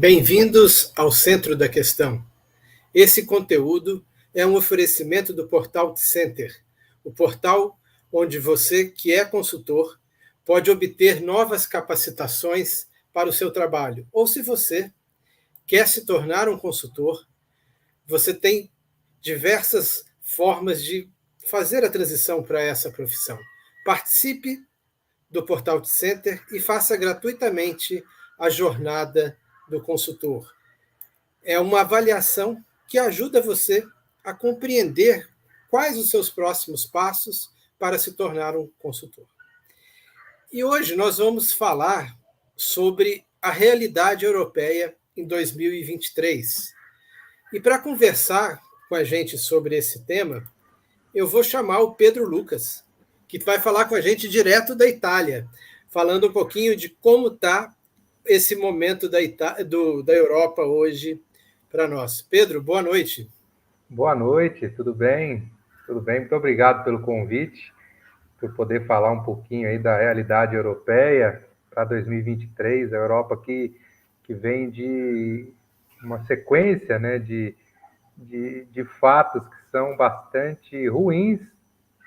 Bem-vindos ao Centro da Questão. Esse conteúdo é um oferecimento do Portal Center, o portal onde você, que é consultor, pode obter novas capacitações para o seu trabalho. Ou se você quer se tornar um consultor, você tem diversas formas de fazer a transição para essa profissão. Participe do Portal Center e faça gratuitamente a jornada do consultor. É uma avaliação que ajuda você a compreender quais os seus próximos passos para se tornar um consultor. E hoje nós vamos falar sobre a realidade europeia em 2023. E para conversar com a gente sobre esse tema, eu vou chamar o Pedro Lucas, que vai falar com a gente direto da Itália, falando um pouquinho de como está esse momento da Europa hoje para nós. Pedro, boa noite. Boa noite, tudo bem? Tudo bem, muito obrigado pelo convite, por poder falar um pouquinho aí da realidade europeia para 2023, a Europa que vem de uma sequência, né, de fatos que são bastante ruins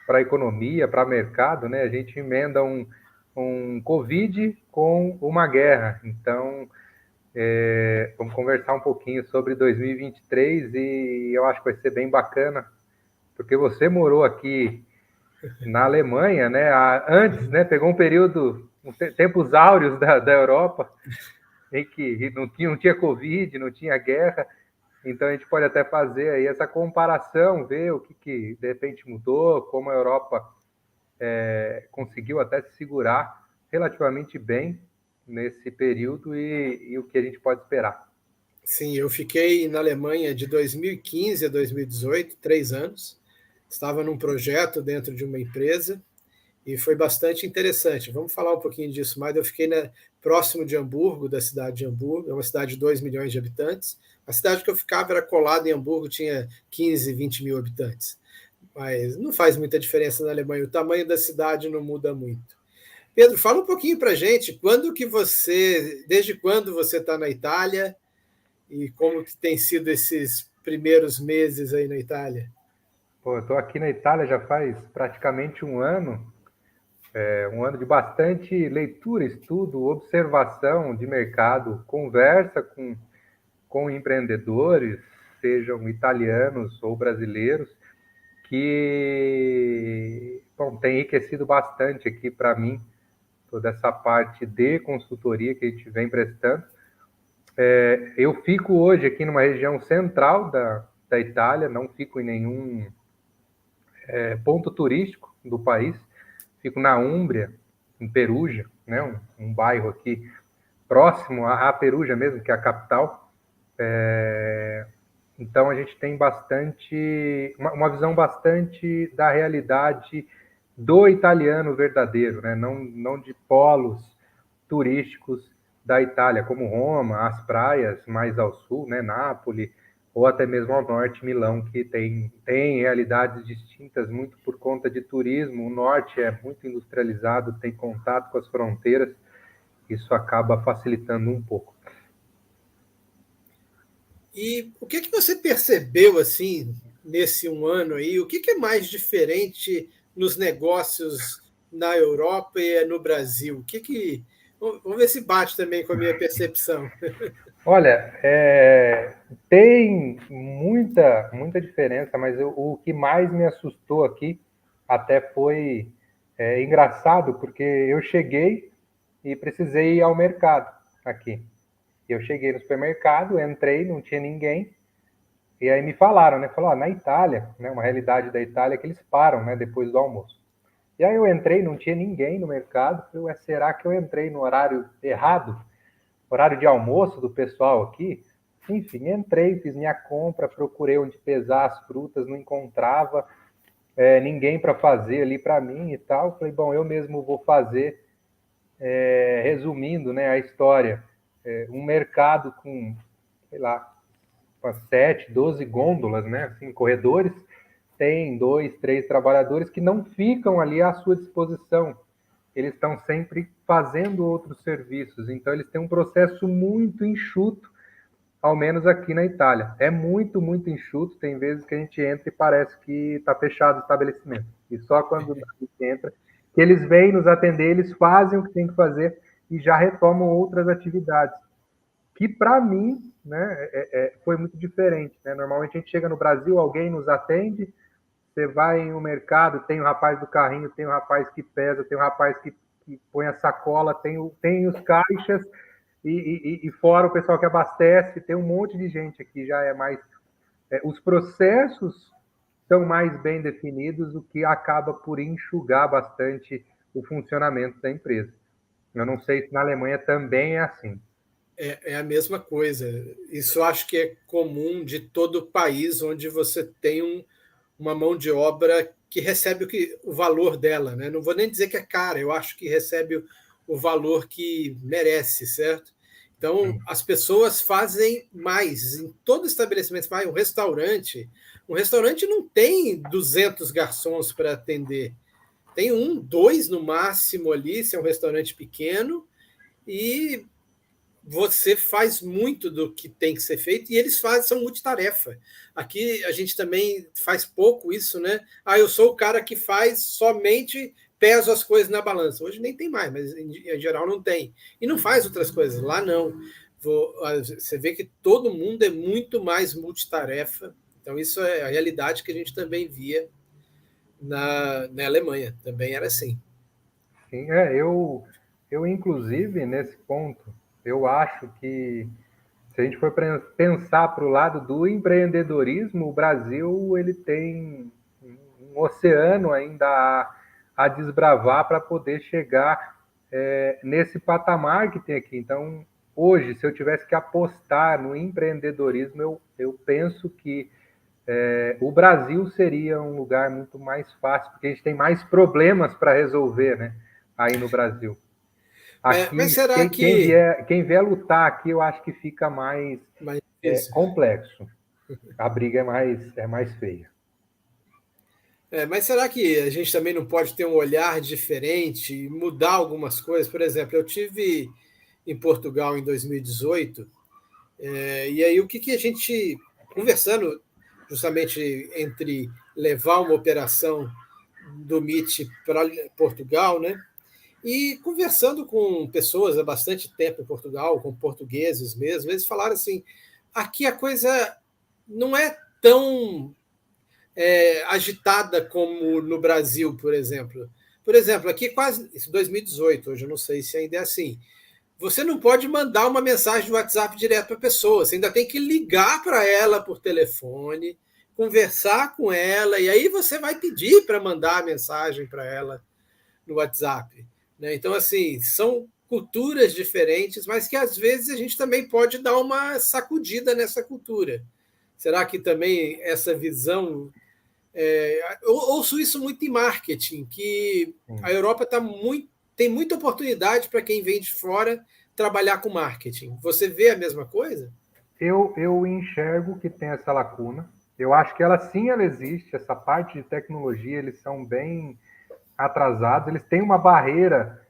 para a economia, para o mercado, né? A gente emenda um Covid com uma guerra, então vamos conversar um pouquinho sobre 2023 e eu acho que vai ser bem bacana, porque você morou aqui na Alemanha, né? Antes, né? Pegou um período, tempos áureos da Europa, em que não tinha Covid, não tinha guerra, então a gente pode até fazer aí essa comparação, ver o que de repente mudou, como a Europa conseguiu até se segurar relativamente bem nesse período e o que a gente pode esperar. Sim, eu fiquei na Alemanha de 2015 a 2018, 3 anos. Estava num projeto dentro de uma empresa e foi bastante interessante. Vamos falar um pouquinho disso mais. Eu fiquei próximo de Hamburgo, da cidade de Hamburgo, é uma cidade de 2 milhões de habitantes. A cidade que eu ficava era colada em Hamburgo, tinha 15, 20 mil habitantes. Mas não faz muita diferença na Alemanha, o tamanho da cidade não muda muito. Pedro, fala um pouquinho para a gente, desde quando você está na Itália e como que tem sido esses primeiros meses aí na Itália? Pô, eu estou aqui na Itália já faz praticamente um ano de bastante leitura, estudo, observação de mercado, conversa com empreendedores, sejam italianos ou brasileiros, que tem enriquecido bastante aqui para mim toda essa parte de consultoria que a gente vem prestando. Eu fico hoje aqui numa região central da Itália, não fico em nenhum ponto turístico do país, fico na Úmbria, em Perugia, né, um bairro aqui próximo à Perugia mesmo, que é a capital. Então a gente tem uma visão bastante da realidade do italiano verdadeiro, né? Não de polos turísticos da Itália, como Roma, as praias mais ao sul, né? Nápoles, ou até mesmo ao norte, Milão, que tem realidades distintas muito por conta de turismo. O norte é muito industrializado, tem contato com as fronteiras, isso acaba facilitando um pouco. E o que você percebeu assim nesse um ano aí? O que é mais diferente nos negócios na Europa e no Brasil? Vamos ver se bate também com a minha percepção. Olha, tem muita diferença, mas o que mais me assustou aqui até foi engraçado, porque eu cheguei e precisei ir ao mercado aqui. Eu cheguei no supermercado, entrei, não tinha ninguém, e aí me falaram, né? Falaram, na Itália, né? Uma realidade da Itália é que eles param, né? Depois do almoço. E aí eu entrei, não tinha ninguém no mercado. Falei, será que eu entrei no horário errado? Horário de almoço do pessoal aqui? Enfim, entrei, fiz minha compra, procurei onde pesar as frutas, não encontrava ninguém para fazer ali para mim e tal. Falei, bom, eu mesmo vou fazer, resumindo, né, a história. Um mercado com, sei lá, 7, 12 gôndolas, né, assim, corredores, tem 2, 3 trabalhadores que não ficam ali à sua disposição. Eles estão sempre fazendo outros serviços. Então, eles têm um processo muito enxuto ao menos aqui na Itália. É muito, muito enxuto, tem vezes que a gente entra e parece que está fechado o estabelecimento. E só quando a gente entra, que eles vêm nos atender, eles fazem o que tem que fazer e já retomam outras atividades. Que para mim, né, foi muito diferente. Né? Normalmente a gente chega no Brasil, alguém nos atende, você vai em um mercado, tem o rapaz do carrinho, tem o rapaz que pesa, tem o rapaz que põe a sacola, tem os caixas, e fora o pessoal que abastece, tem um monte de gente aqui, já é mais... os processos são mais bem definidos, o que acaba por enxugar bastante o funcionamento da empresa. Eu não sei se na Alemanha também é assim. É a mesma coisa. Isso eu acho que é comum de todo o país onde você tem uma mão de obra que recebe o valor dela. Né? Não vou nem dizer que é cara, eu acho que recebe o valor que merece, certo? Então, as pessoas fazem mais. Em todo estabelecimento, vai um restaurante não tem 200 garçons para atender. Tem um, dois no máximo ali, se é um restaurante pequeno, e você faz muito do que tem que ser feito e eles fazem, são multitarefa. Aqui a gente também faz pouco isso, né? Ah, eu sou o cara que faz somente peso as coisas na balança. Hoje nem tem mais, mas em geral não tem. E não faz outras coisas. Lá não. Você vê que todo mundo é muito mais multitarefa. Então isso é a realidade que a gente também via na Alemanha. Também era assim. Sim, eu inclusive, nesse ponto, eu acho que se a gente for pensar para o lado do empreendedorismo, o Brasil ele tem um oceano ainda a desbravar para poder chegar nesse patamar que tem aqui. Então, hoje, se eu tivesse que apostar no empreendedorismo, eu penso que o Brasil seria um lugar muito mais fácil, porque a gente tem mais problemas para resolver, né? Aí no Brasil. Mas Aqui, será que... quem vier lutar aqui, eu acho que fica mais complexo. A briga é mais feia. Mas será que a gente também não pode ter um olhar diferente e mudar algumas coisas? Por exemplo, eu tive em Portugal em 2018, e aí o que a gente, conversando justamente entre levar uma operação do MIT para Portugal, né? E conversando com pessoas há bastante tempo em Portugal, com portugueses mesmo, eles falaram assim: aqui a coisa não é tão agitada como no Brasil, por exemplo. Por exemplo, aqui quase 2018, hoje eu não sei se ainda é assim. Você não pode mandar uma mensagem no WhatsApp direto para a pessoa, você ainda tem que ligar para ela por telefone, conversar com ela, e aí você vai pedir para mandar a mensagem para ela no WhatsApp. Né? Então, assim, são culturas diferentes, mas que às vezes a gente também pode dar uma sacudida nessa cultura. Será que também essa visão eu ouço isso muito em marketing, que a Europa tem muita oportunidade para quem vem de fora trabalhar com marketing. Você vê a mesma coisa? Eu enxergo que tem essa lacuna. Eu acho que ela existe. Essa parte de tecnologia, eles são bem atrasados. Eles têm uma barreira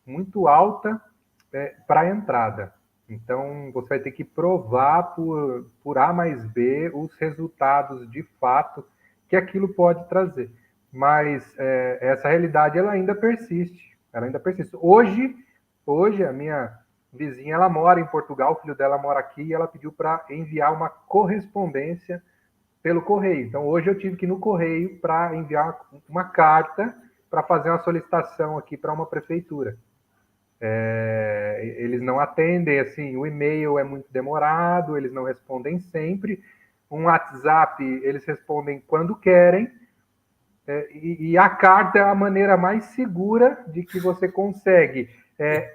muito alta para a entrada. Então, você vai ter que provar por A mais B os resultados de fato que aquilo pode trazer. Mas essa realidade ela ainda persiste. Ela ainda persiste. Hoje a minha vizinha ela mora em Portugal, o filho dela mora aqui e ela pediu para enviar uma correspondência pelo correio. Então, hoje eu tive que ir no correio para enviar uma carta para fazer uma solicitação aqui para uma prefeitura. Eles não atendem, assim, o e-mail é muito demorado, eles não respondem sempre. Um WhatsApp, eles respondem quando querem. E a carta é a maneira mais segura de que você consegue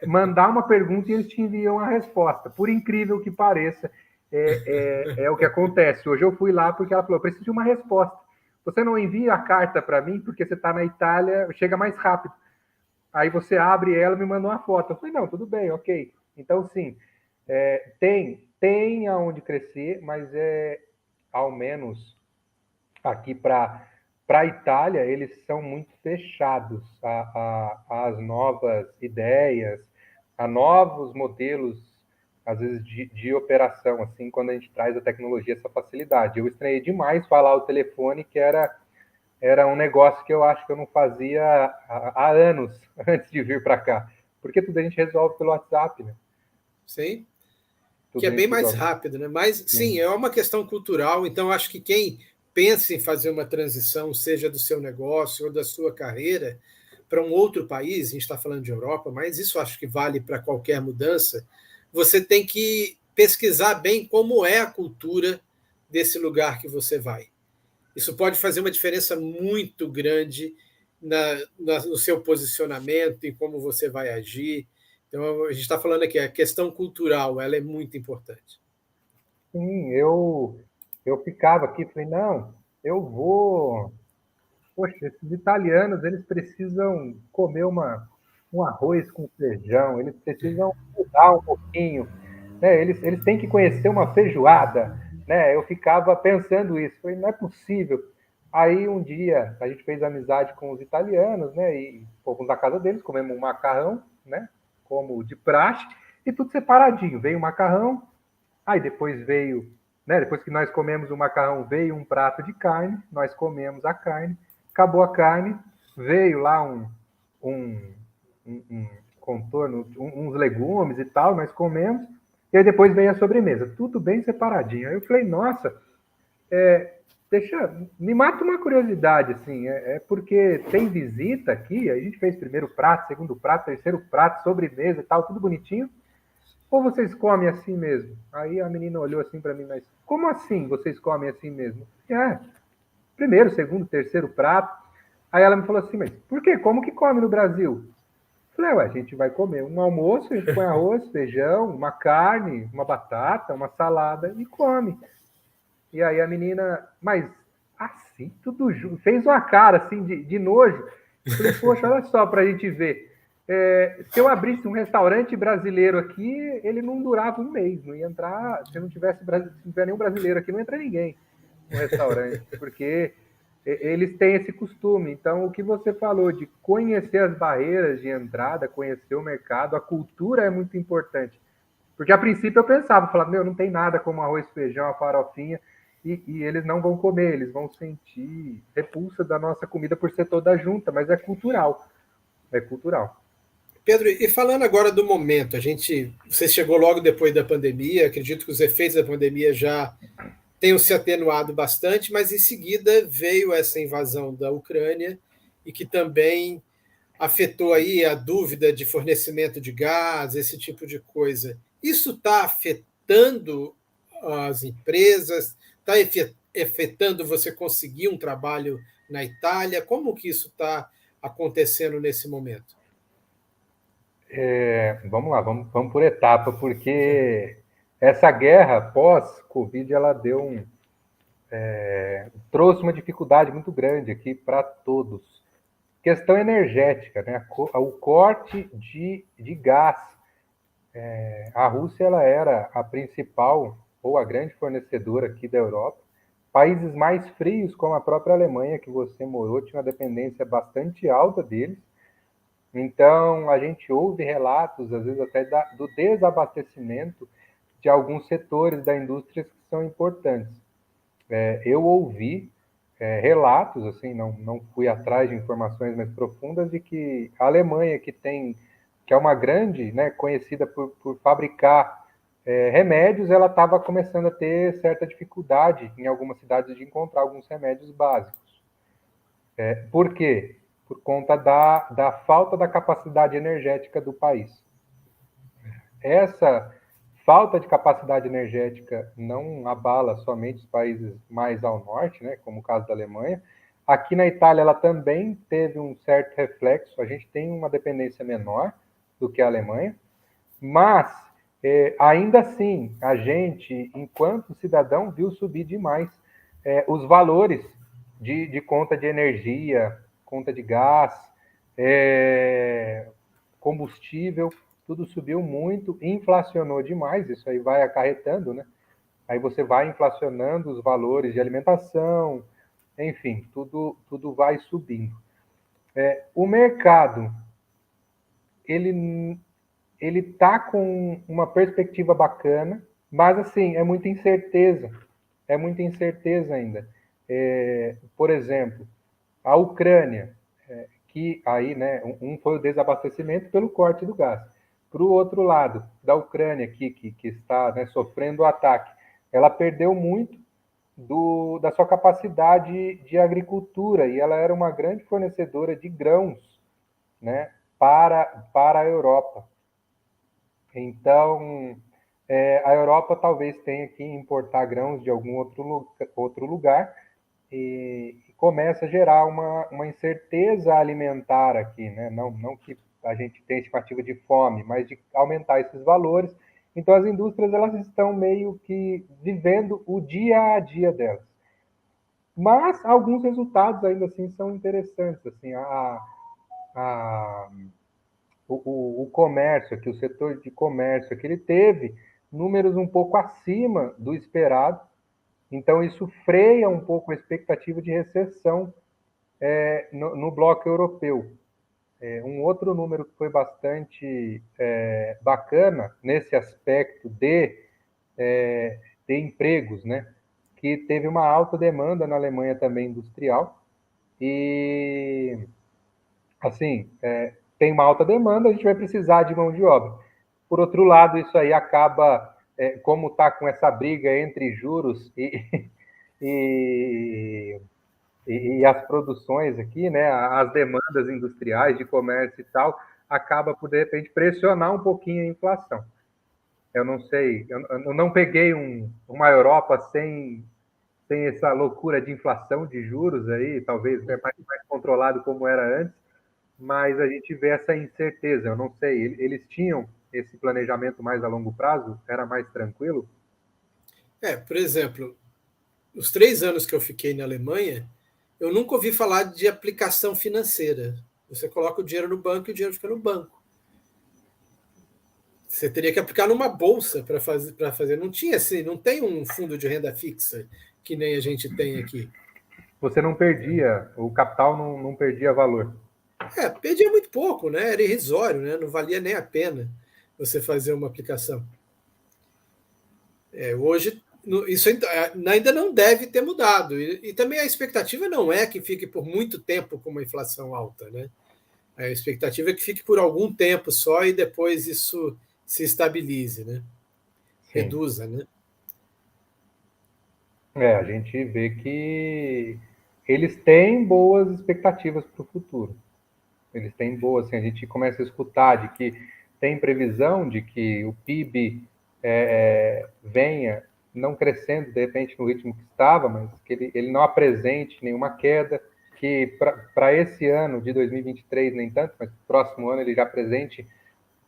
mandar uma pergunta e eles te enviam a resposta. Por incrível que pareça, é o que acontece. Hoje eu fui lá porque ela falou, preciso de uma resposta. Você não envia a carta para mim porque você está na Itália, chega mais rápido. Aí você abre ela e me manda uma foto. Eu falei, não, tudo bem, ok. Então, sim, tem aonde crescer, mas ao menos aqui para a Itália, eles são muito fechados às novas ideias, a novos modelos às vezes, de operação, assim, quando a gente traz a tecnologia, essa facilidade. Eu estranhei demais falar o telefone, que era um negócio que eu acho que eu não fazia há anos antes de vir para cá. Porque tudo a gente resolve pelo WhatsApp, né? Sim. Que Tudo é a bem gente mais resolve. rápido, né? Mas sim, Sim. é uma questão cultural, então acho que quem pensa em fazer uma transição, seja do seu negócio ou da sua carreira, para um outro país, a gente está falando de Europa, mas isso acho que vale para qualquer mudança, você tem que pesquisar bem como é a cultura desse lugar que você vai. Isso pode fazer uma diferença muito grande no seu posicionamento e como você vai agir. Então, a gente está falando aqui, a questão cultural, ela é muito importante. Sim, eu ficava aqui, falei, não, eu vou. Poxa, esses italianos, eles precisam comer um arroz com feijão, eles precisam mudar um pouquinho, né? Eles têm que conhecer uma feijoada, né? Eu ficava pensando isso, falei, não é possível. Aí um dia a gente fez amizade com os italianos, né? E fomos na casa deles, comemos um macarrão, né? Como de praxe, e tudo separadinho. Veio o macarrão, aí depois veio, né? Depois que nós comemos o macarrão, veio um prato de carne, nós comemos a carne, acabou a carne, veio lá um, um contorno, uns legumes e tal, nós comemos, e aí depois veio a sobremesa, tudo bem separadinho. Aí eu falei, nossa, deixa, me mata uma curiosidade, assim, é porque tem visita aqui, a gente fez primeiro prato, segundo prato, terceiro prato, sobremesa e tal, tudo bonitinho, ou vocês comem assim mesmo? Aí a menina olhou assim para mim, mas como assim vocês comem assim mesmo? Primeiro, segundo, terceiro prato. Aí ela me falou assim, mas por quê? Como que come no Brasil? Falei, ué, a gente vai comer um almoço, a gente põe arroz, feijão, uma carne, uma batata, uma salada e come. E aí a menina, mas assim, tudo junto, fez uma cara assim de nojo. Falei, poxa, olha só para a gente ver. Se eu abrisse um restaurante brasileiro aqui, ele não durava um mês, não ia entrar, se não tivesse se não tiver nenhum brasileiro aqui, não entra ninguém no restaurante, porque eles têm esse costume. Então, o que você falou de conhecer as barreiras de entrada, conhecer o mercado, a cultura é muito importante. Porque a princípio eu pensava, falava, meu, não tem nada como arroz, feijão, a farofinha, e eles não vão comer, eles vão sentir repulsa da nossa comida por ser toda junta, mas é cultural. É cultural. Pedro, e falando agora do momento, você chegou logo depois da pandemia, acredito que os efeitos da pandemia já tenham se atenuado bastante, mas em seguida veio essa invasão da Ucrânia e que também afetou aí a dúvida de fornecimento de gás, esse tipo de coisa. Isso está afetando as empresas? Está afetando você conseguir um trabalho na Itália? Como que isso está acontecendo nesse momento? Vamos lá, vamos por etapa, porque essa guerra pós-Covid, ela trouxe uma dificuldade muito grande aqui para todos. Questão energética, né? O corte de gás. A Rússia ela era a principal ou a grande fornecedora aqui da Europa. Países mais frios, como a própria Alemanha, que você morou, tinha uma dependência bastante alta deles. Então, a gente ouve relatos, às vezes até do desabastecimento de alguns setores da indústria que são importantes. Eu ouvi relatos, assim, não fui atrás de informações mais profundas, de que a Alemanha, que é uma grande, né, conhecida por fabricar remédios, ela estava começando a ter certa dificuldade em algumas cidades de encontrar alguns remédios básicos. Por quê? Por conta da falta da capacidade energética do país. Essa falta de capacidade energética não abala somente os países mais ao norte, né, como o caso da Alemanha. Aqui na Itália, ela também teve um certo reflexo. A gente tem uma dependência menor do que a Alemanha, mas ainda assim, a gente, enquanto cidadão, viu subir demais os valores de conta de energia, conta de gás, combustível, tudo subiu muito, inflacionou demais, isso aí vai acarretando, né? Aí você vai inflacionando os valores de alimentação, enfim, tudo vai subindo. O mercado, ele ele está com uma perspectiva bacana, mas assim, é muita incerteza ainda. Por exemplo, a Ucrânia, que aí, né, um foi o desabastecimento pelo corte do gás. Para o outro lado, da Ucrânia, que está, né, sofrendo o ataque, ela perdeu muito da sua capacidade de agricultura e ela era uma grande fornecedora de grãos, né, para a Europa. Então, a Europa talvez tenha que importar grãos de algum outro lugar e começa a gerar uma incerteza alimentar aqui, né? Não que a gente tenha estimativa de fome, mas de aumentar esses valores. Então, as indústrias elas estão meio que vivendo o dia a dia delas. Mas alguns resultados ainda assim são interessantes. Assim, a, o comércio aqui, o setor de comércio aqui, ele teve números um pouco acima do esperado, então isso freia um pouco a expectativa de recessão no bloco europeu. Um outro número que foi bastante bacana nesse aspecto de empregos, né? Que teve uma alta demanda na Alemanha também industrial e assim, tem uma alta demanda, a gente vai precisar de mão de obra. Por outro lado, isso aí acaba, como está com essa briga entre juros e, e as produções aqui, né, as demandas industriais de comércio e tal, acaba por, de repente, pressionar um pouquinho a inflação. Eu não sei, eu não peguei uma Europa sem essa loucura de inflação de juros aí, talvez mais controlado como era antes, mas a gente vê essa incerteza. Eu não sei, eles tinham esse planejamento mais a longo prazo? Era mais tranquilo? Por exemplo, os 3 anos que eu fiquei na Alemanha, eu nunca ouvi falar de aplicação financeira. Você coloca o dinheiro no banco e o dinheiro fica no banco. Você teria que aplicar numa bolsa para fazer. Não tinha assim, não tem um fundo de renda fixa que nem a gente tem aqui. Você não perdia, o capital não perdia valor. Perdia muito pouco, né? Era irrisório, né? Não valia nem a pena você fazer uma aplicação. Hoje isso ainda não deve ter mudado. E também a expectativa não é que fique por muito tempo com uma inflação alta, né? A expectativa é que fique por algum tempo só e depois isso se estabilize, né? Sim. Reduza, né? A gente vê que eles têm boas expectativas para o futuro. Eles têm boas, assim, a gente começa a escutar de que tem previsão de que o PIB venha não crescendo de repente no ritmo que estava, mas que ele não apresente nenhuma queda, que para esse ano de 2023 nem tanto, mas próximo ano ele já apresente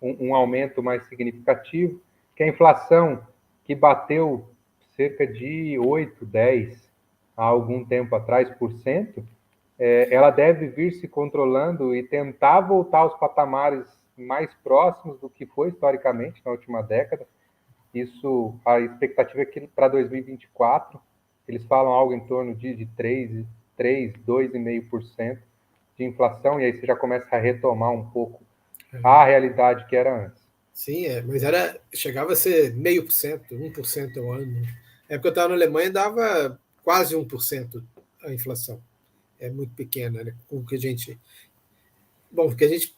um aumento mais significativo, que a inflação que bateu cerca de 8, 10 há algum tempo atrás por cento, ela deve vir se controlando e tentar voltar aos patamares mais próximos do que foi historicamente na última década. Isso, a expectativa é que para 2024 eles falam algo em torno de 3, 2,5% de inflação, e aí você já começa a retomar um pouco a realidade que era antes. Sim, mas chegava a ser 0,5%, 1% ao ano. Na época eu estava na Alemanha, dava quase 1% a inflação. É muito pequena, né? Com o que a gente. Bom, que a gente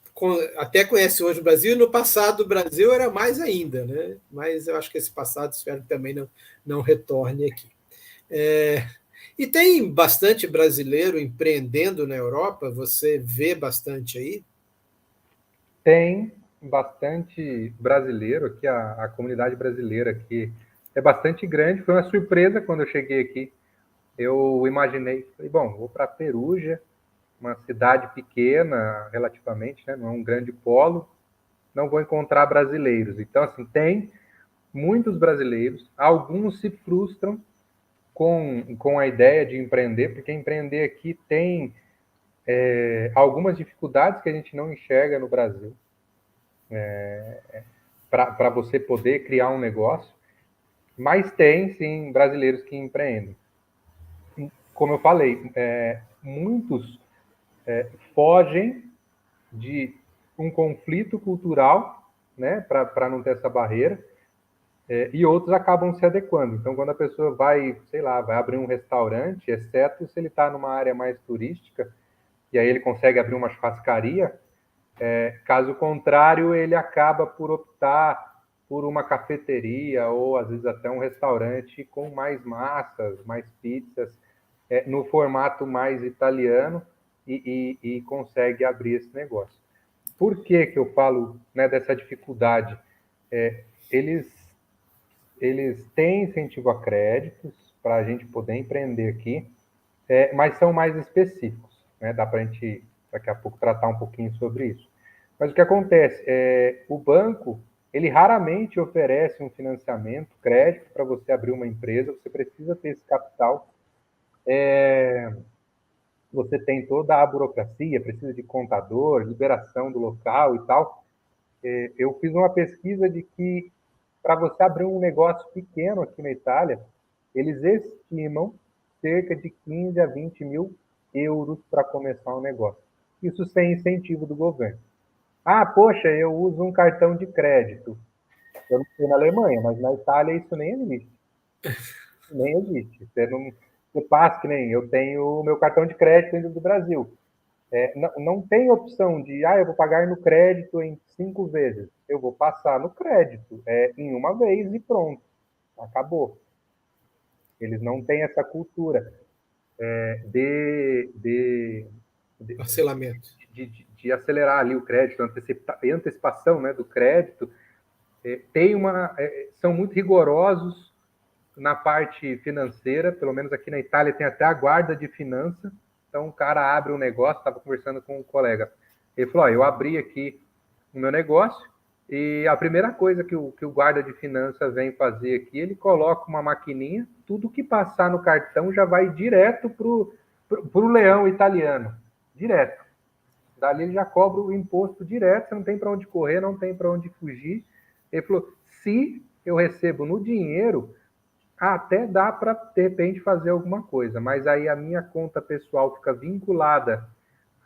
até conhece hoje o Brasil, e no passado o Brasil era mais ainda, né? Mas eu acho que esse passado espero que também não retorne aqui. E tem bastante brasileiro empreendendo na Europa, você vê bastante aí? Tem bastante brasileiro aqui, a comunidade brasileira aqui é bastante grande. Foi uma surpresa quando eu cheguei aqui. Eu imaginei, falei, bom, vou para Perugia, uma cidade pequena relativamente, né, não é um grande polo, não vou encontrar brasileiros. Então, assim, tem muitos brasileiros, alguns se frustram com a ideia de empreender, porque empreender aqui tem algumas dificuldades que a gente não enxerga no Brasil. Para você poder criar um negócio, mas tem sim brasileiros que empreendem. Como eu falei, muitos fogem de um conflito cultural né, para não ter essa barreira, e outros acabam se adequando. Então, quando a pessoa vai, sei lá, vai abrir um restaurante, exceto se ele está numa área mais turística, e aí ele consegue abrir uma churrascaria, caso contrário, ele acaba por optar por uma cafeteria ou às vezes até um restaurante com mais massas, mais pizzas, no formato mais italiano e consegue abrir esse negócio. Por que que eu falo, né, dessa dificuldade? Eles têm incentivo a créditos para a gente poder empreender aqui, mas são mais específicos, né? Dá para a gente daqui a pouco tratar um pouquinho sobre isso. Mas o que acontece o banco ele raramente oferece um financiamento, crédito para você abrir uma empresa. Você precisa ter esse capital. Você tem toda a burocracia, precisa de contador, liberação do local e tal. Eu fiz uma pesquisa de que para você abrir um negócio pequeno aqui na Itália, eles estimam cerca de 15 a 20 mil euros para começar um negócio. Isso sem incentivo do governo. Ah, poxa, eu uso um cartão de crédito. Eu não sei na Alemanha, mas na Itália isso nem existe. Nem existe. Você passa que nem eu tenho o meu cartão de crédito dentro do Brasil. Não tem opção de, eu vou pagar no crédito em 5 vezes. Eu vou passar no crédito em uma vez e pronto. Acabou. Eles não têm essa cultura de, de, de, Parcelamento. de acelerar ali o crédito, antecipação, né, do crédito. São muito rigorosos na parte financeira, pelo menos aqui na Itália tem até a guarda de finança. Então o cara abre um negócio, estava conversando com um colega, ele falou, eu abri aqui o meu negócio e a primeira coisa que o guarda de finança vem fazer aqui, ele coloca uma maquininha, tudo que passar no cartão já vai direto pro leão italiano, direto. Dali ele já cobra o imposto direto, você não tem para onde correr, não tem para onde fugir. Ele falou, se eu recebo no dinheiro, até dá para, de repente, fazer alguma coisa, mas aí a minha conta pessoal fica vinculada,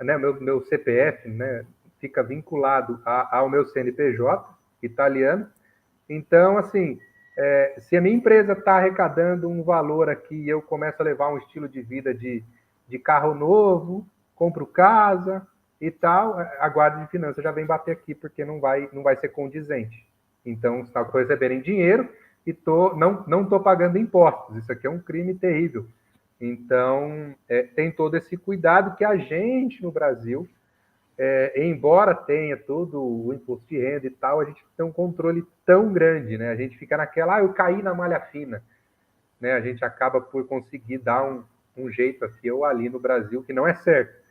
né, meu CPF, né, fica vinculado ao meu CNPJ italiano. Então, assim, se a minha empresa está arrecadando um valor aqui e eu começo a levar um estilo de vida de carro novo, compro casa e tal, a guarda de finanças já vem bater aqui, porque não vai ser condizente. Então, estou recebendo em dinheiro e não estou pagando impostos. Isso aqui é um crime terrível. Então, tem todo esse cuidado que a gente, no Brasil, embora tenha todo o imposto de renda e tal, a gente tem um controle tão grande, né? A gente fica naquela, eu caí na malha fina, né? A gente acaba por conseguir dar um jeito aqui ou ali no Brasil, que não é certo.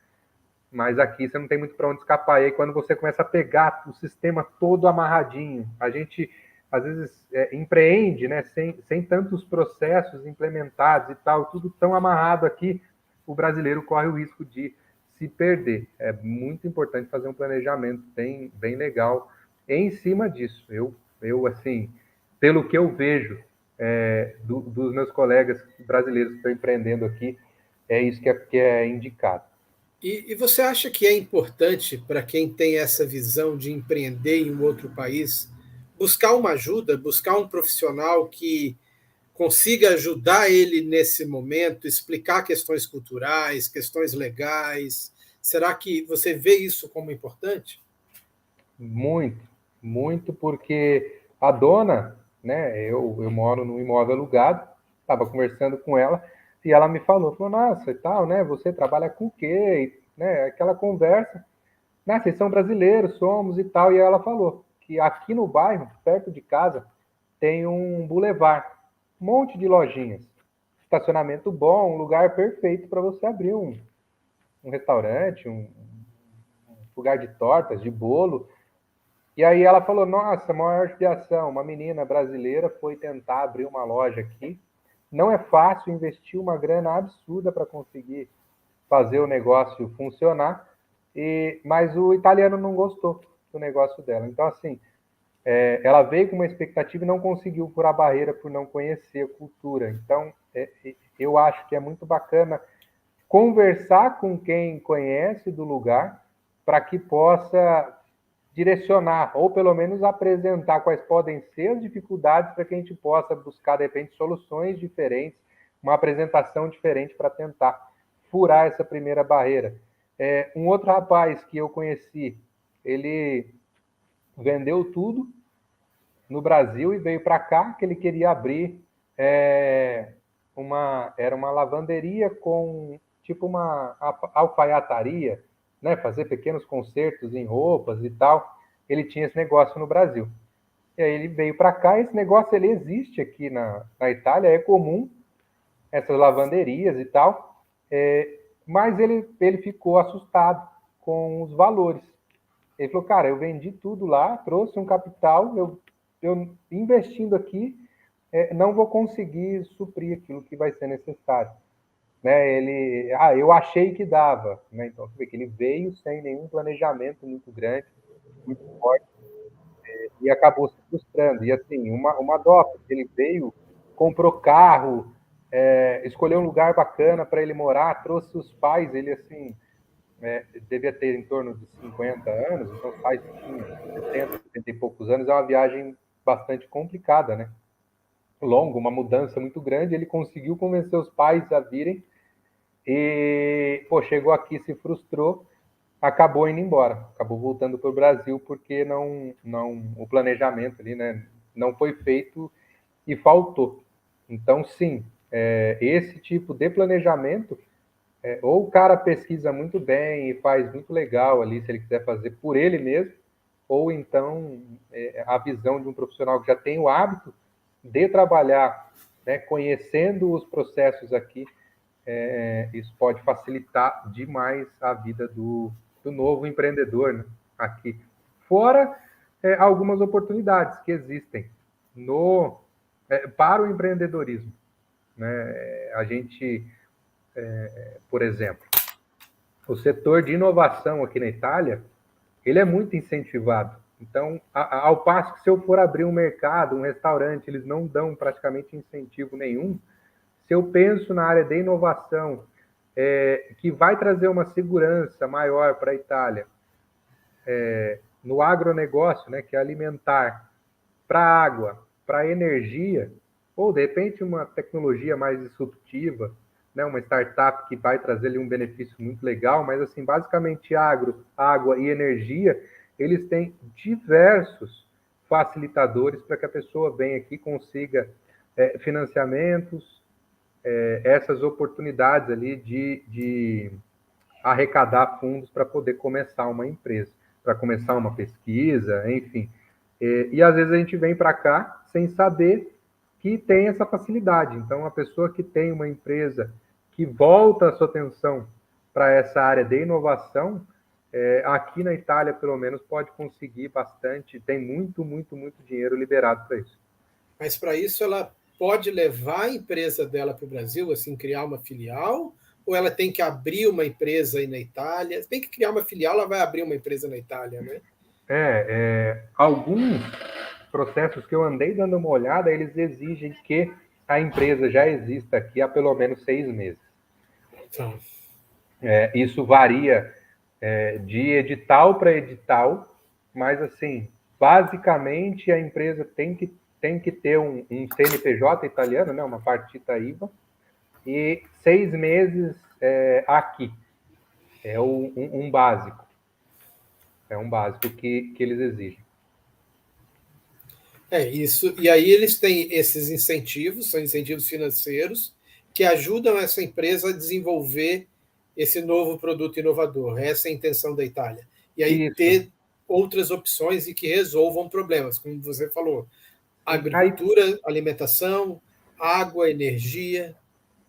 Mas aqui você não tem muito para onde escapar. E aí, quando você começa a pegar o sistema todo amarradinho, a gente, às vezes, empreende, né? Sem tantos processos implementados e tal, tudo tão amarrado aqui, o brasileiro corre o risco de se perder. É muito importante fazer um planejamento bem legal em cima disso. Eu assim, pelo que eu vejo dos meus colegas brasileiros que estão empreendendo aqui, é isso que é indicado. E você acha que é importante para quem tem essa visão de empreender em um outro país buscar uma ajuda, buscar um profissional que consiga ajudar ele nesse momento, explicar questões culturais, questões legais? Será que você vê isso como importante? Muito, muito, porque a dona, né, eu moro num imóvel alugado, estava conversando com ela, e ela me falou, nossa, e tal, né, você trabalha com o quê? Né, aquela conversa, né, vocês são brasileiros, somos e tal, e ela falou que aqui no bairro, perto de casa, tem um bulevar, um monte de lojinhas, estacionamento bom, um lugar perfeito para você abrir um restaurante, um lugar de tortas, de bolo. E aí ela falou, nossa, maior judiação, uma menina brasileira foi tentar abrir uma loja aqui, não é fácil investir uma grana absurda para conseguir fazer o negócio funcionar, mas o italiano não gostou do negócio dela. Então, assim, ela veio com uma expectativa e não conseguiu furar a barreira por não conhecer a cultura. Então, eu acho que é muito bacana conversar com quem conhece do lugar para que possa direcionar, ou pelo menos apresentar quais podem ser as dificuldades para que a gente possa buscar, de repente, soluções diferentes, uma apresentação diferente para tentar furar essa primeira barreira. Um outro rapaz que eu conheci, ele vendeu tudo no Brasil e veio para cá, que ele queria abrir era uma lavanderia com tipo uma alfaiataria, né? Fazer pequenos concertos em roupas e tal. Ele tinha esse negócio no Brasil. E aí ele veio para cá, esse negócio ele existe aqui na Itália, é comum, essas lavanderias e tal, mas ele ficou assustado com os valores. Ele falou, cara, eu vendi tudo lá, trouxe um capital, eu investindo aqui, não vou conseguir suprir aquilo que vai ser necessário. Né? Eu achei que dava. Né? Então, você vê que ele veio sem nenhum planejamento muito grande, muito forte, e acabou se frustrando. E assim, uma dó, porque ele veio, comprou carro, escolheu um lugar bacana para ele morar, trouxe os pais, ele assim, devia ter em torno de 50 anos, então os pais tinham 70, 70 e poucos anos, é uma viagem bastante complicada, né? Longa, uma mudança muito grande, ele conseguiu convencer os pais a virem e, pô, chegou aqui, se frustrou, acabou indo embora, acabou voltando para o Brasil porque o planejamento ali, né, não foi feito e faltou. Então, sim, esse tipo de planejamento, ou o cara pesquisa muito bem e faz muito legal ali, se ele quiser fazer por ele mesmo, ou então a visão de um profissional que já tem o hábito de trabalhar, né, conhecendo os processos aqui, isso pode facilitar demais a vida do novo empreendedor, né, aqui. Fora algumas oportunidades que existem para o empreendedorismo. Né? A gente, por exemplo, o setor de inovação aqui na Itália, ele é muito incentivado. Então, ao passo que se eu for abrir um mercado, um restaurante, eles não dão praticamente incentivo nenhum. Se eu penso na área de inovação, que vai trazer uma segurança maior para a Itália, no agronegócio, né, que é alimentar, para água, para energia, ou de repente uma tecnologia mais disruptiva, né, uma startup que vai trazer ali um benefício muito legal, mas assim, basicamente agro, água e energia, eles têm diversos facilitadores para que a pessoa venha aqui e consiga financiamentos, essas oportunidades ali de arrecadar fundos para poder começar uma empresa, para começar uma pesquisa, enfim. E às vezes a gente vem para cá sem saber que tem essa facilidade. Então, a pessoa que tem uma empresa que volta a sua atenção para essa área de inovação, aqui na Itália, pelo menos, pode conseguir bastante, tem muito, muito, muito dinheiro liberado para isso. Mas para isso ela pode levar a empresa dela para o Brasil, assim, criar uma filial, ou ela tem que abrir uma empresa aí na Itália? Tem que criar uma filial, ela vai abrir uma empresa na Itália, né? Alguns processos que eu andei dando uma olhada, eles exigem que a empresa já exista aqui há pelo menos 6 meses. Então. Isso varia de edital para edital, mas assim, basicamente a empresa tem que ter um CNPJ italiano, né, uma partita IVA, e 6 meses aqui. É um básico. É um básico que eles exigem. Isso. E aí eles têm esses incentivos, são incentivos financeiros, que ajudam essa empresa a desenvolver esse novo produto inovador. Essa é a intenção da Itália. E aí Isso. ter outras opções e que resolvam problemas, como você falou. Agricultura, alimentação, água, energia.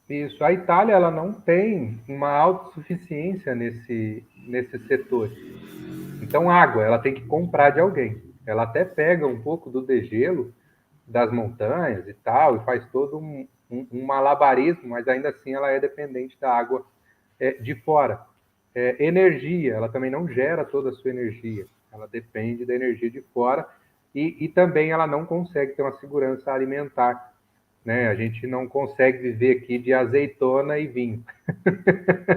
Isso. A Itália ela não tem uma autossuficiência nesse setor. Então, água, ela tem que comprar de alguém. Ela até pega um pouco do degelo das montanhas e tal, e faz todo um malabarismo, mas ainda assim ela é dependente da água de fora. Energia, ela também não gera toda a sua energia. Ela depende da energia de fora e também ela não consegue ter uma segurança alimentar. Né? A gente não consegue viver aqui de azeitona e vinho.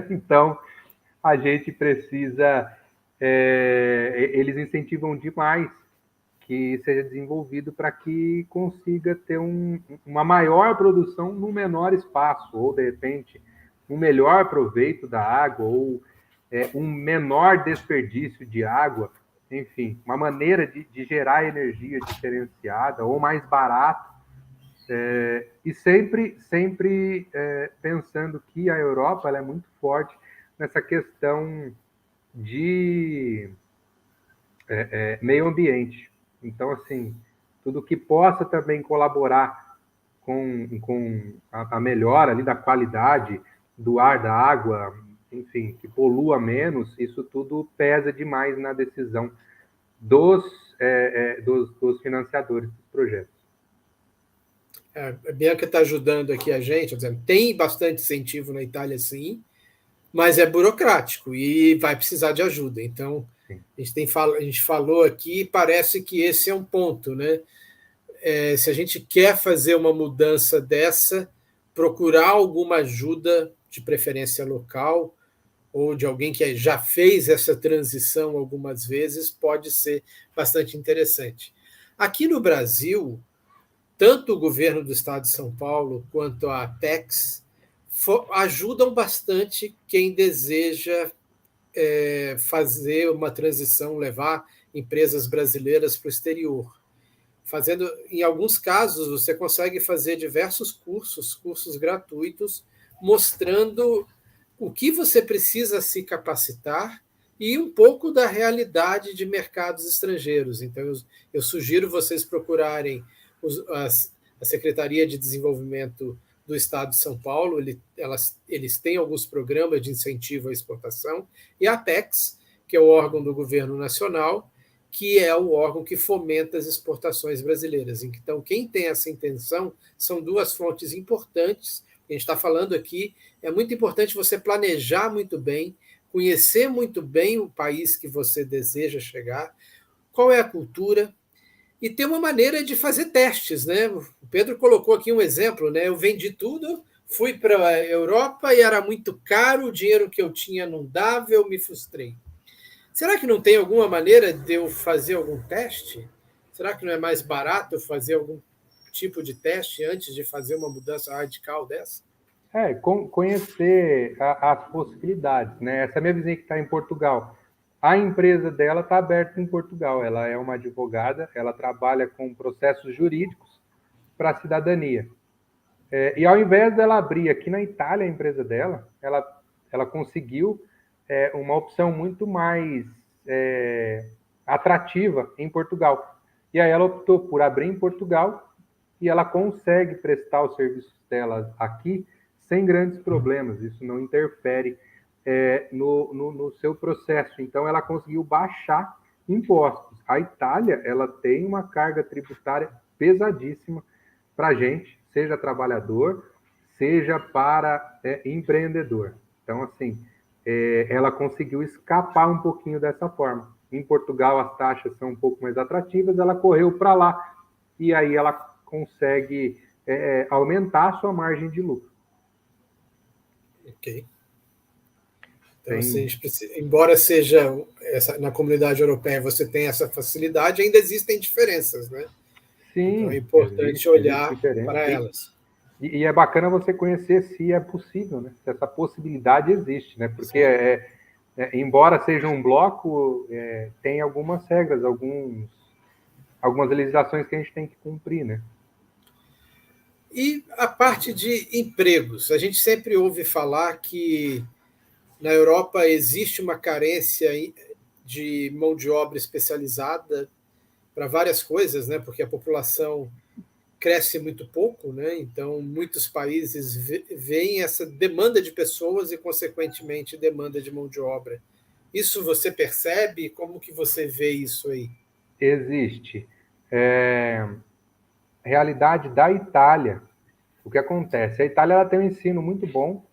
Então, a gente precisa eles incentivam demais que seja desenvolvido para que consiga ter uma maior produção no menor espaço, ou, de repente, um melhor proveito da água, ou um menor desperdício de água, enfim, uma maneira de gerar energia diferenciada ou mais barato, e sempre pensando que a Europa ela é muito forte nessa questão de meio ambiente. Então, assim, tudo que possa também colaborar com a melhora ali da qualidade do ar, da água, enfim, que polua menos, isso tudo pesa demais na decisão dos financiadores dos projetos. A Bianca está ajudando aqui a gente, dizendo, tem bastante incentivo na Itália, sim, mas é burocrático e vai precisar de ajuda. Então, a gente falou aqui, parece que esse é um ponto, né? Se a gente quer fazer uma mudança dessa, procurar alguma ajuda, de preferência local, ou de alguém que já fez essa transição algumas vezes, pode ser bastante interessante. Aqui no Brasil, tanto o governo do estado de São Paulo quanto a Apex ajudam bastante quem deseja fazer uma transição, levar empresas brasileiras para o exterior. Fazendo, em alguns casos, você consegue fazer diversos cursos gratuitos, mostrando o que você precisa se capacitar e um pouco da realidade de mercados estrangeiros. Então, eu sugiro vocês procurarem a Secretaria de Desenvolvimento do Estado de São Paulo, eles têm alguns programas de incentivo à exportação, e a Apex, que é o órgão do governo nacional, que é o órgão que fomenta as exportações brasileiras. Então, quem tem essa intenção são duas fontes importantes. A gente está falando aqui, é muito importante você planejar muito bem, conhecer muito bem o país que você deseja chegar, qual é a cultura, e ter uma maneira de fazer testes, né? O Pedro colocou aqui um exemplo, né? Eu vendi tudo, fui para a Europa e era muito caro, o dinheiro que eu tinha não dava, eu me frustrei. Será que não tem alguma maneira de eu fazer algum teste? Será que não é mais barato fazer algum tipo de teste antes de fazer uma mudança radical dessa? Conhecer as possibilidades, né? Essa minha vizinha que está em Portugal, a empresa dela está aberta em Portugal. Ela é uma advogada, ela trabalha com processos jurídicos para a cidadania. E ao invés dela abrir aqui na Itália a empresa dela, ela conseguiu uma opção muito mais atrativa em Portugal. E aí ela optou por abrir em Portugal e ela consegue prestar os serviços dela aqui sem grandes problemas. Isso não interfere no seu processo. Então, ela conseguiu baixar impostos. A Itália, ela tem uma carga tributária pesadíssima para a gente, seja trabalhador, seja para empreendedor. Então, assim, ela conseguiu escapar um pouquinho dessa forma. Em Portugal, as taxas são um pouco mais atrativas, ela correu para lá e aí ela consegue aumentar a sua margem de lucro. Ok. Então, assim, embora seja na comunidade europeia você tenha essa facilidade, ainda existem diferenças, né? Sim, então é importante olhar para elas. E é bacana você conhecer se é possível, né? Se essa possibilidade existe, né? Porque embora seja um bloco, tem algumas regras, algumas legislações que a gente tem que cumprir, né? E a parte de empregos, a gente sempre ouve falar que na Europa existe uma carência de mão de obra especializada para várias coisas, né? Porque a população cresce muito pouco, né? Então muitos países veem essa demanda de pessoas e consequentemente demanda de mão de obra. Isso você percebe? Como que você vê isso aí? Existe. Realidade da Itália, o que acontece? A Itália ela tem um ensino muito bom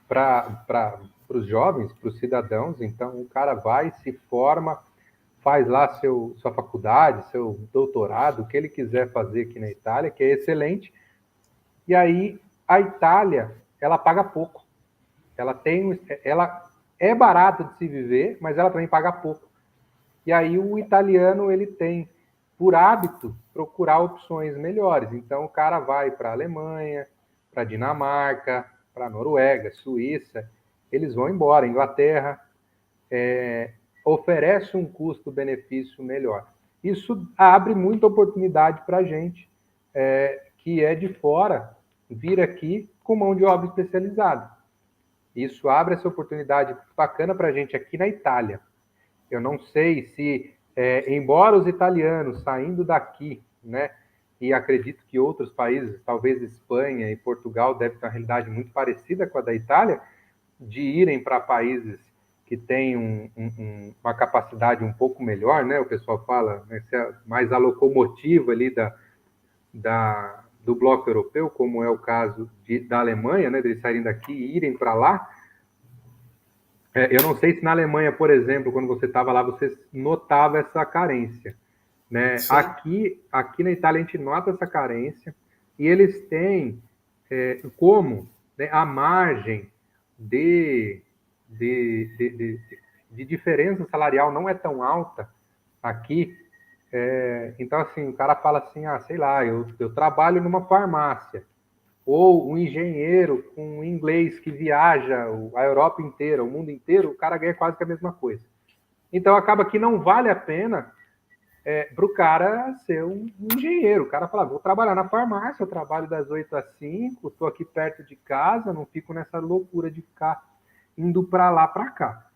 para os jovens, para os cidadãos. Então, o cara vai, se forma, faz lá sua faculdade, seu doutorado, o que ele quiser fazer aqui na Itália, que é excelente. E aí, a Itália, ela paga pouco. Ela é barato de se viver, mas ela também paga pouco. E aí o italiano, ele tem, por hábito, procurar opções melhores. Então o cara vai para a Alemanha, para a Dinamarca, para a Noruega, Suíça, eles vão embora. Inglaterra oferece um custo-benefício melhor. Isso abre muita oportunidade para a gente que é de fora vir aqui com mão de obra especializada. Isso abre essa oportunidade bacana para a gente aqui na Itália. Eu não sei se, embora os italianos saindo daqui, né, e acredito que outros países, talvez Espanha e Portugal, devem ter uma realidade muito parecida com a da Itália, de irem para países que têm uma capacidade um pouco melhor, né? O pessoal fala, né, mais a locomotiva ali do bloco europeu, como é o caso da Alemanha, né, deles saírem daqui e irem para lá. Eu não sei se na Alemanha, por exemplo, quando você estava lá, você notava essa carência. Né? Aqui na Itália a gente nota essa carência e eles têm como, né, a margem de diferença salarial não é tão alta aqui. Então, assim, o cara fala assim, sei lá, eu trabalho numa farmácia, ou um engenheiro com inglês que viaja a Europa inteira, o mundo inteiro, o cara ganha quase que a mesma coisa. Então, acaba que não vale a pena para o cara ser um engenheiro. O cara fala, vou trabalhar na farmácia, eu trabalho das 8 às 5, estou aqui perto de casa, não fico nessa loucura de ficar indo para lá, para cá.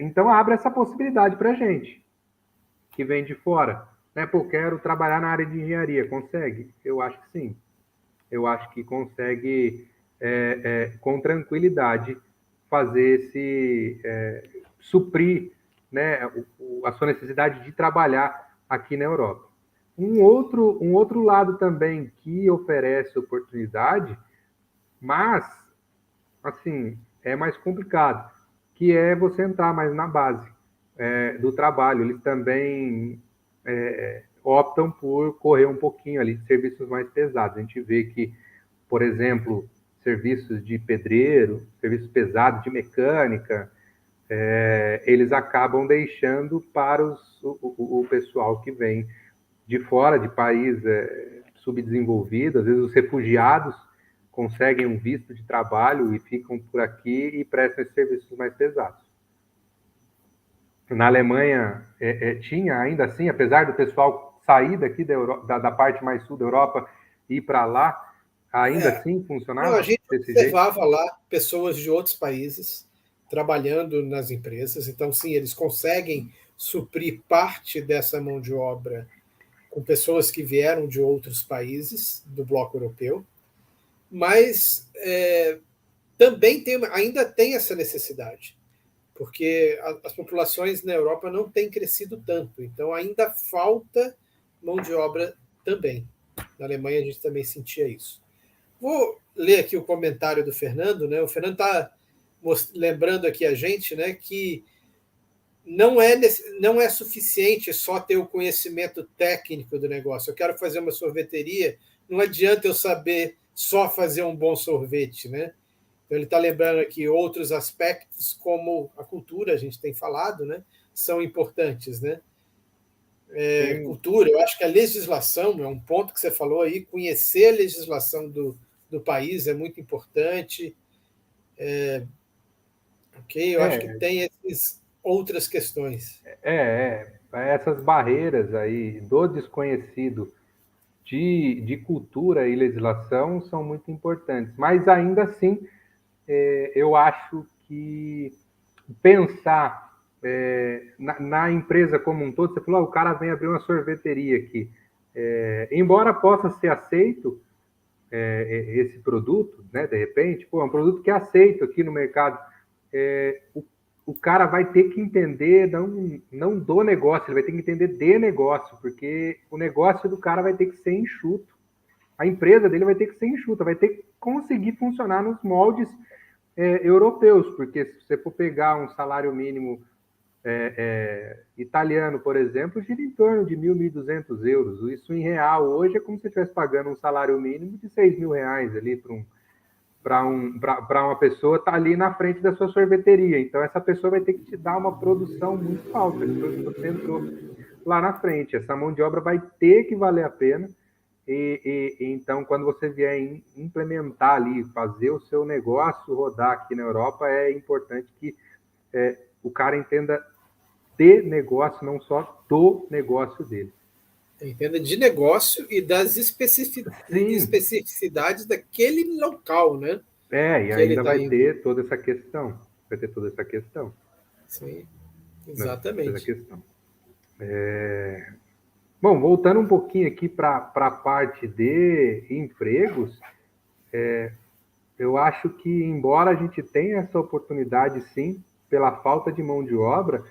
Então, abre essa possibilidade para a gente, que vem de fora. Né? Pô, quero trabalhar na área de engenharia. Consegue? Eu acho que sim. Eu acho que consegue, com tranquilidade, fazer suprir, né, a sua necessidade de trabalhar aqui na Europa. Um outro lado também que oferece oportunidade, mas, assim, é mais complicado, que é você entrar mais na base do trabalho. Eles também optam por correr um pouquinho ali de serviços mais pesados. A gente vê que, por exemplo, serviços de pedreiro, serviços pesados de mecânica, eles acabam deixando para o pessoal que vem de fora, de país subdesenvolvido. Às vezes os refugiados conseguem um visto de trabalho e ficam por aqui e prestam esses serviços mais pesados. Na Alemanha tinha, ainda assim, apesar do pessoal sair daqui da parte mais sul da Europa e ir para lá, ainda assim funcionava? Não, a gente desse observava jeito? lá pessoas de outros países trabalhando nas empresas, então, sim, eles conseguem suprir parte dessa mão de obra com pessoas que vieram de outros países do bloco europeu, mas também ainda tem essa necessidade, porque as populações na Europa não têm crescido tanto, então ainda falta mão de obra também. Na Alemanha a gente também sentia isso. Vou ler aqui o comentário do Fernando, né? O Fernando está lembrando aqui a gente, né, que não é suficiente só ter o conhecimento técnico do negócio. Eu quero fazer uma sorveteria, não adianta eu saber só fazer um bom sorvete, né? Então ele está lembrando aqui outros aspectos, como a cultura, a gente tem falado, né? São importantes, né? Cultura, eu acho que a legislação é um ponto que você falou aí, conhecer a legislação do país é muito importante. Eu acho que tem essas outras questões. Essas barreiras aí do desconhecido de cultura e legislação são muito importantes, mas ainda assim eu acho que pensar na empresa como um todo, você falou, o cara vem abrir uma sorveteria aqui, embora possa ser aceito esse produto, né, de repente, é um produto que é aceito aqui no mercado, o cara vai ter que entender não do negócio, ele vai ter que entender de negócio, porque o negócio do cara vai ter que ser enxuto, a empresa dele vai ter que ser enxuta, vai ter que conseguir funcionar nos moldes europeus, porque se você for pegar um salário mínimo italiano, por exemplo, gira em torno de 1.200 euros. Isso em real hoje é como se você estivesse pagando um salário mínimo de 6 mil reais ali para para uma pessoa estar ali na frente da sua sorveteria. Então, essa pessoa vai ter que te dar uma produção muito alta, que você entrou lá na frente. Essa mão de obra vai ter que valer a pena. Então, quando você vier implementar ali, fazer o seu negócio rodar aqui na Europa, é importante que o cara entenda de negócio, não só do negócio dele. Entenda de negócio e das especificidades daquele local, né? E ainda vai ter toda essa questão. Vai ter toda essa questão. Sim, exatamente. Toda essa questão. Bom, voltando um pouquinho aqui para a parte de empregos, eu acho que, embora a gente tenha essa oportunidade, sim, pela falta de mão de obra,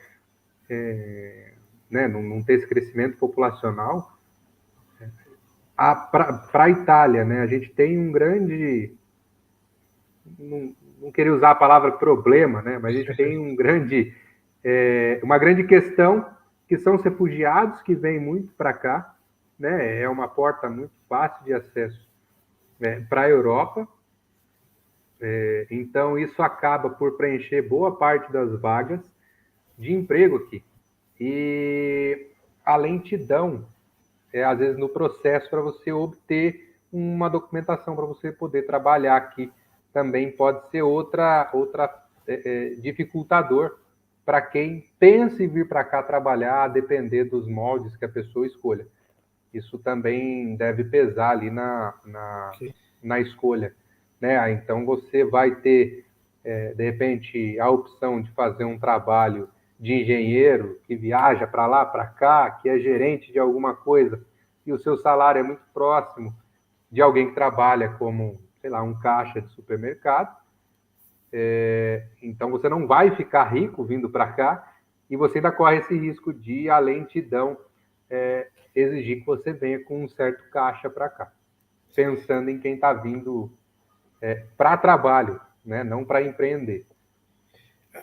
né, não ter esse crescimento populacional, para a Itália, né, a gente tem um grande... Não queria usar a palavra problema, né, mas a gente tem uma grande questão, que são os refugiados que vêm muito para cá, né, é uma porta muito fácil de acesso para a Europa. Então, isso acaba por preencher boa parte das vagas de emprego aqui. E a lentidão, às vezes, no processo para você obter uma documentação para você poder trabalhar aqui, também pode ser outra dificultador para quem pensa em vir para cá trabalhar, a depender dos moldes que a pessoa escolha. Isso também deve pesar ali na escolha. Né? Então, você vai ter, de repente, a opção de fazer um trabalho de engenheiro que viaja para lá, para cá, que é gerente de alguma coisa, e o seu salário é muito próximo de alguém que trabalha como, sei lá, um caixa de supermercado. Então, você não vai ficar rico vindo para cá, e você ainda corre esse risco de, a lentidão, exigir que você venha com um certo caixa para cá, pensando em quem está vindo para trabalho, né? Não para empreender.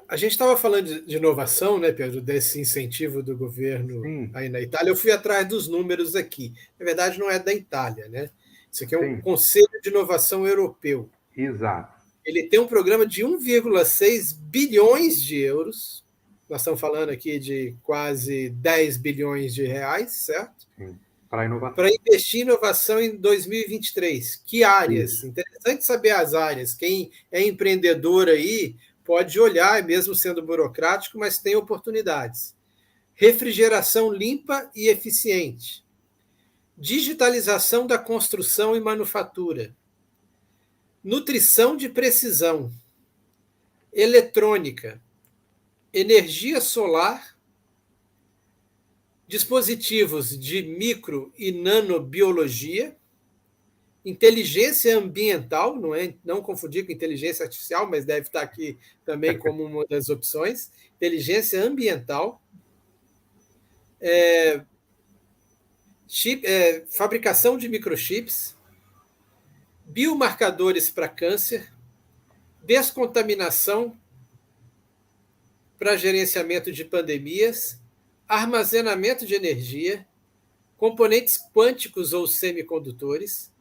A gente estava falando de inovação, né, Pedro, desse incentivo do governo aí na Itália. Eu fui atrás dos números aqui. Na verdade, não é da Itália, né? Isso aqui é um Conselho de Inovação Europeu. Exato. Ele tem um programa de 1,6 bilhões de euros. Nós estamos falando aqui de quase 10 bilhões de reais, certo? Sim. Para investir em inovação em 2023. Que áreas? Sim. Interessante saber as áreas. Quem é empreendedor aí pode olhar, mesmo sendo burocrático, mas tem oportunidades. Refrigeração limpa e eficiente. Digitalização da construção e manufatura. Nutrição de precisão. Eletrônica. Energia solar. Dispositivos de micro e nanobiologia. Inteligência ambiental, não confundir com inteligência artificial, mas deve estar aqui também como uma das opções. Inteligência ambiental, fabricação de microchips, biomarcadores para câncer, descontaminação para gerenciamento de pandemias, armazenamento de energia, componentes quânticos ou semicondutores,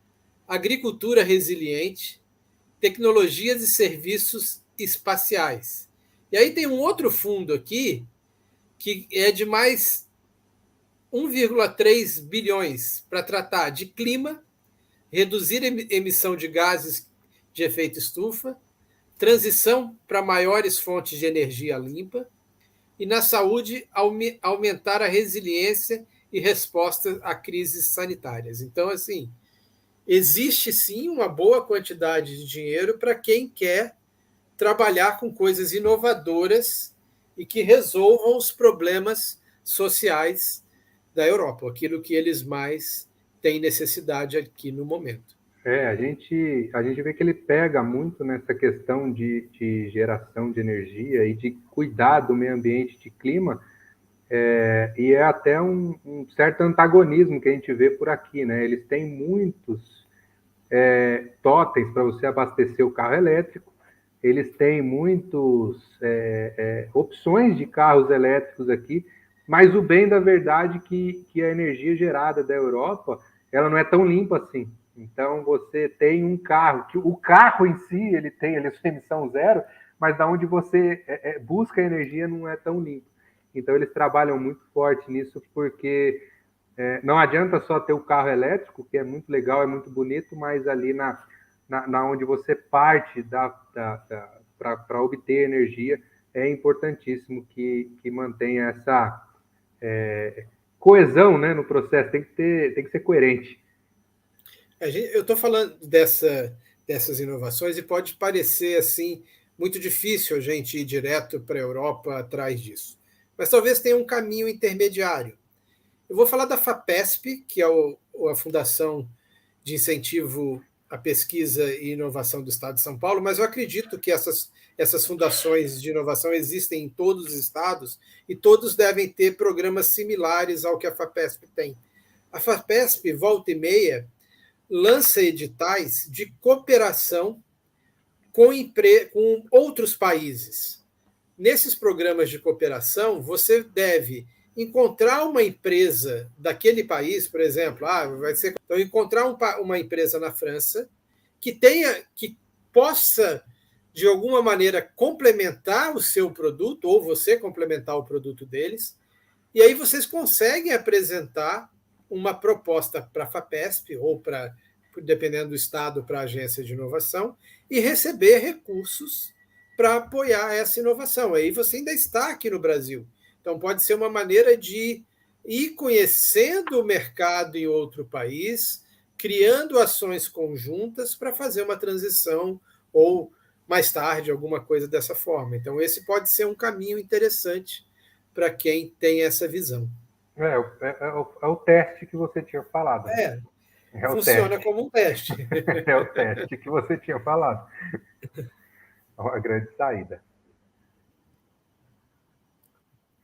agricultura resiliente, tecnologias e serviços espaciais. E aí tem um outro fundo aqui, que é de mais 1,3 bilhões para tratar de clima, reduzir emissão de gases de efeito estufa, transição para maiores fontes de energia limpa e, na saúde, aumentar a resiliência e resposta a crises sanitárias. Então, assim, existe sim uma boa quantidade de dinheiro para quem quer trabalhar com coisas inovadoras e que resolvam os problemas sociais da Europa, aquilo que eles mais têm necessidade aqui no momento. A gente vê que ele pega muito nessa questão de geração de energia e de cuidar do meio ambiente, de clima, e é até um certo antagonismo que a gente vê por aqui, né? Eles têm muitos totens para você abastecer o carro elétrico, eles têm muitas opções de carros elétricos aqui, mas o bem da verdade é que a energia gerada da Europa, ela não é tão limpa assim. Então, você tem um carro, que o carro em si, ele tem a sua emissão zero, mas da onde você busca a energia não é tão limpo. Então, eles trabalham muito forte nisso, porque não adianta só ter o carro elétrico, que é muito legal, é muito bonito, mas ali na onde você parte para obter energia, é importantíssimo que mantenha essa coesão, né, no processo, tem que ser coerente. Eu estou falando dessas inovações e pode parecer assim muito difícil a gente ir direto para a Europa atrás disso. Mas talvez tenha um caminho intermediário. Eu vou falar da FAPESP, que é a Fundação de Incentivo à Pesquisa e Inovação do Estado de São Paulo, mas eu acredito que essas fundações de inovação existem em todos os estados e todos devem ter programas similares ao que a FAPESP tem. A FAPESP, volta e meia, lança editais de cooperação com outros países. Nesses programas de cooperação, você deve encontrar uma empresa daquele país, por exemplo, então encontrar uma empresa na França que possa de alguma maneira complementar o seu produto ou você complementar o produto deles, e aí vocês conseguem apresentar uma proposta para a FAPESP ou dependendo do estado, para a agência de inovação e receber recursos para apoiar essa inovação. Aí você ainda está aqui no Brasil. Então, pode ser uma maneira de ir conhecendo o mercado em outro país, criando ações conjuntas para fazer uma transição ou, mais tarde, alguma coisa dessa forma. Então, esse pode ser um caminho interessante para quem tem essa visão. É o teste que você tinha falado. Né? Funciona como um teste. É o teste que você tinha falado. É uma grande saída.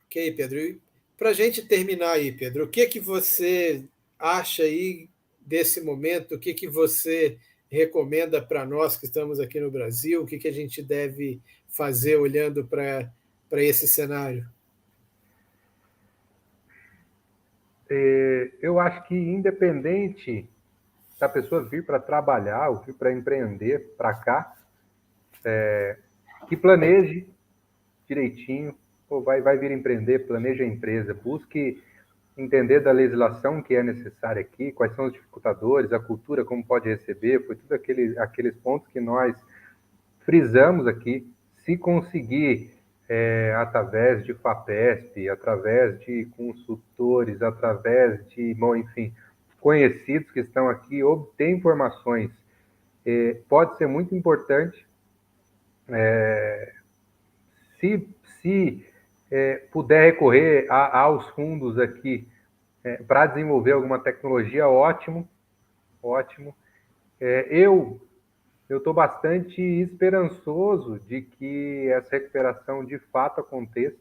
Ok, Pedro. E para a gente terminar aí, Pedro, o que você acha aí desse momento? O que você recomenda para nós que estamos aqui no Brasil? O que a gente deve fazer olhando para esse cenário? Eu acho que independente da pessoa vir para trabalhar ou vir para empreender para cá, que planeje direitinho, vai vir empreender, planeje a empresa, busque entender da legislação que é necessária aqui, quais são os dificultadores, a cultura, como pode receber, foi tudo aqueles pontos que nós frisamos aqui. Se conseguir, através de FAPESP, através de consultores, através de, enfim, conhecidos que estão aqui, obter informações, pode ser muito importante. Se puder recorrer aos fundos aqui para desenvolver alguma tecnologia, ótimo, ótimo. Eu estou bastante esperançoso de que essa recuperação de fato aconteça.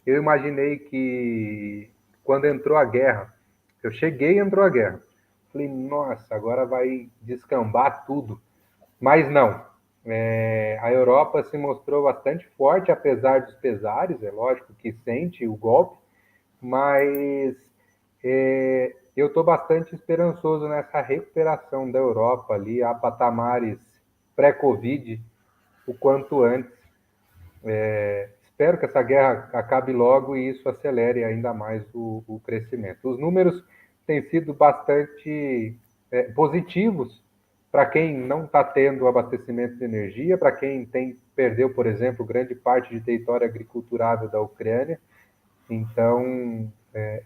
Eu imaginei que quando entrou a guerra, eu cheguei e entrou a guerra. Falei, nossa, agora vai descambar tudo. Mas não. A Europa se mostrou bastante forte, apesar dos pesares, é lógico que sente o golpe, mas eu estou bastante esperançoso nessa recuperação da Europa ali a patamares pré-Covid o quanto antes. Espero que essa guerra acabe logo e isso acelere ainda mais o crescimento. Os números têm sido bastante positivos para quem não está tendo abastecimento de energia, para quem perdeu, por exemplo, grande parte de território agriculturável da Ucrânia. Então,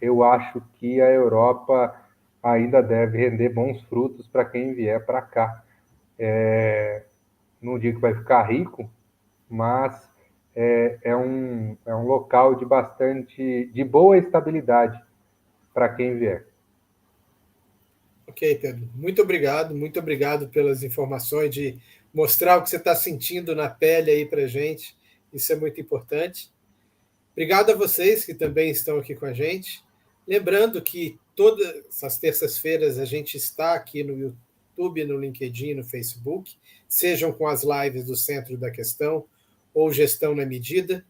eu acho que a Europa ainda deve render bons frutos para quem vier para cá. Não digo que vai ficar rico, mas é um local de boa estabilidade para quem vier. Ok, Pedro. Muito obrigado pelas informações, de mostrar o que você está sentindo na pele aí para a gente. Isso é muito importante. Obrigado a vocês que também estão aqui com a gente. Lembrando que todas as terças-feiras a gente está aqui no YouTube, no LinkedIn, no Facebook, sejam com as lives do Centro da Questão ou Gestão na Medida.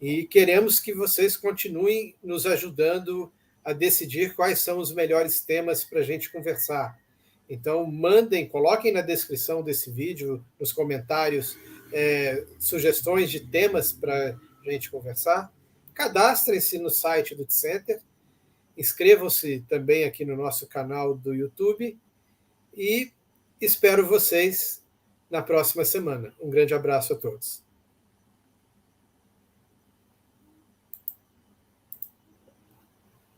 E queremos que vocês continuem nos ajudando a decidir quais são os melhores temas para a gente conversar. Então, mandem, coloquem na descrição desse vídeo, nos comentários, sugestões de temas para a gente conversar. Cadastrem-se no site do T-Center, inscrevam-se também aqui no nosso canal do YouTube e espero vocês na próxima semana. Um grande abraço a todos.